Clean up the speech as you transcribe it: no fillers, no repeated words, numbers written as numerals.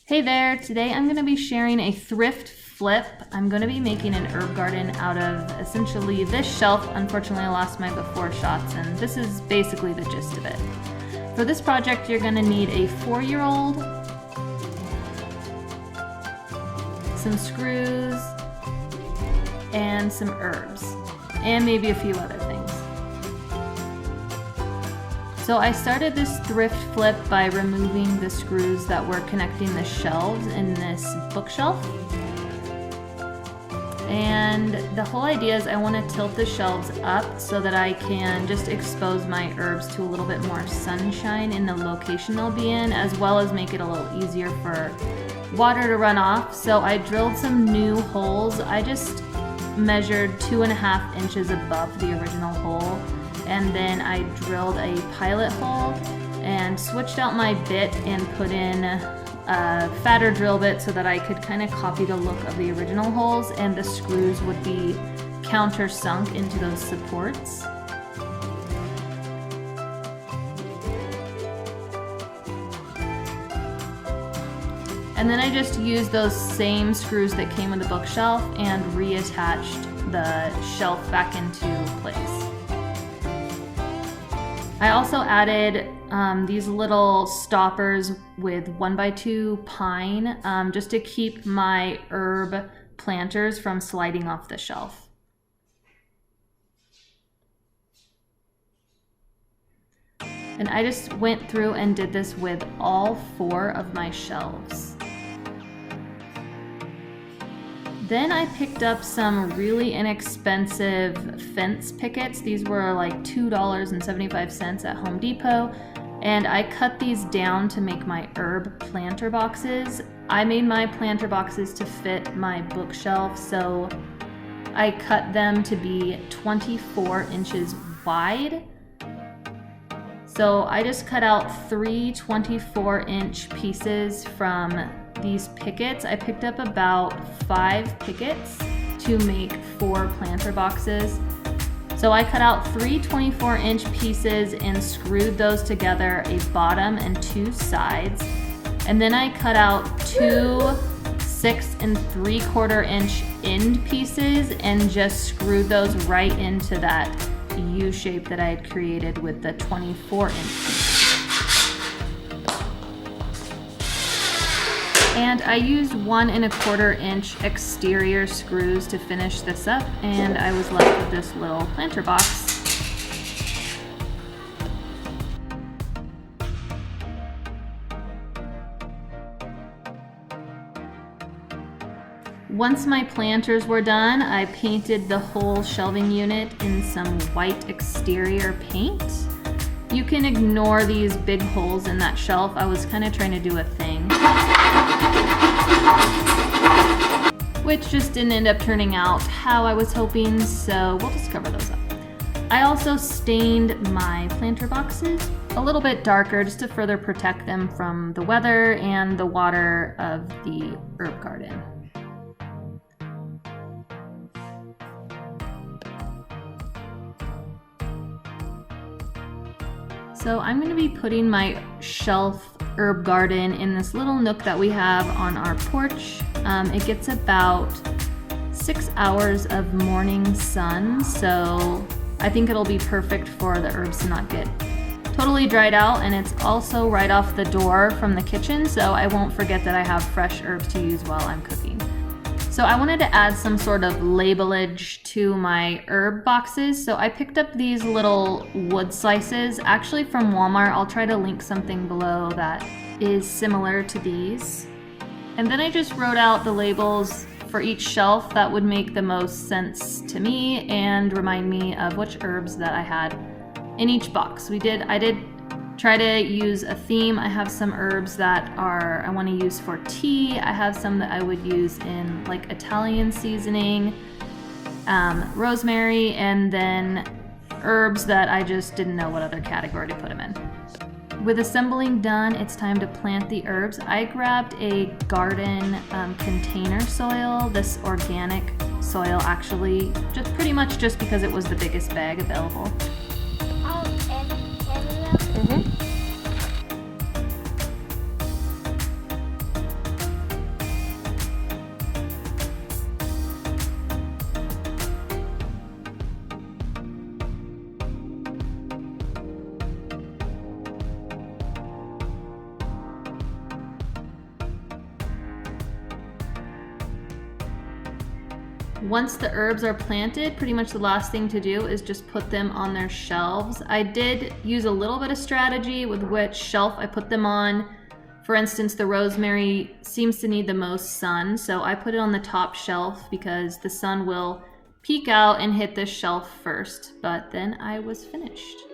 Hey there, today I'm going to be sharing a thrift flip. I'm going to be making an herb garden out of essentially this shelf. Unfortunately, I lost my before shots, and this is basically the gist of it. For this project, you're going to need a 4-year-old, some screws, and some herbs, and maybe a few other things. So I started this thrift flip by removing the screws that were connecting the shelves in this bookshelf. And the whole idea is I want to tilt the shelves up so that I can just expose my herbs to a little bit more sunshine in the location they'll be in, as well as make it a little easier for water to run off. So I drilled some new holes. I just measured 2.5 inches above the original hole. And then I drilled a pilot hole and switched out my bit and put in a fatter drill bit so that I could kind of copy the look of the original holes, and the screws would be countersunk into those supports. And then I just used those same screws that came with the bookshelf and reattached the shelf back into place. I also added these little stoppers with 1x2 pine just to keep my herb planters from sliding off the shelf. And I just went through and did this with all 4 of my shelves. Then I picked up some really inexpensive fence pickets. These were like $2.75 at Home Depot. And I cut these down to make my herb planter boxes. I made my planter boxes to fit my bookshelf, so I cut them to be 24 inches wide. So I just cut out 3 24-inch pieces from these pickets. I picked up about 5 pickets to make 4 planter boxes. So I cut out 3 24-inch pieces and screwed those together, a bottom and 2 sides. And then I cut out 2 6 3/4-inch end pieces and just screwed those right into that U shape that I had created with the 24-inch piece. And I used 1 1/4-inch exterior screws to finish this up, and I was left with this little planter box. Once my planters were done, I painted the whole shelving unit in some white exterior paint. You can ignore these big holes in that shelf. I was kind of trying to do a thing, which just didn't end up turning out how I was hoping, so we'll just cover those up. I also stained my planter boxes a little bit darker just to further protect them from the weather and the water of the herb garden. So I'm going to be putting my shelf herb garden in this little nook that we have on our porch. It gets about 6 hours of morning sun, so I think it'll be perfect for the herbs to not get totally dried out, and it's also right off the door from the kitchen, so I won't forget that I have fresh herbs to use while I'm cooking. So I wanted to add some sort of labelage to my herb boxes, so I picked up these little wood slices, actually from Walmart. I'll try to link something below that is similar to these. And then I just wrote out the labels for each shelf that would make the most sense to me and remind me of which herbs that I had in each box. I did try to use a theme. I have some herbs that I want to use for tea. I have some that I would use in like Italian seasoning, rosemary, and then herbs that I just didn't know what other category to put them in. With assembling done, it's time to plant the herbs. I grabbed a garden container soil, this organic soil actually, just pretty much just because it was the biggest bag available. Once the herbs are planted, pretty much the last thing to do is just put them on their shelves. I did use a little bit of strategy with which shelf I put them on. For instance, the rosemary seems to need the most sun, so I put it on the top shelf because the sun will peek out and hit this shelf first. But then I was finished.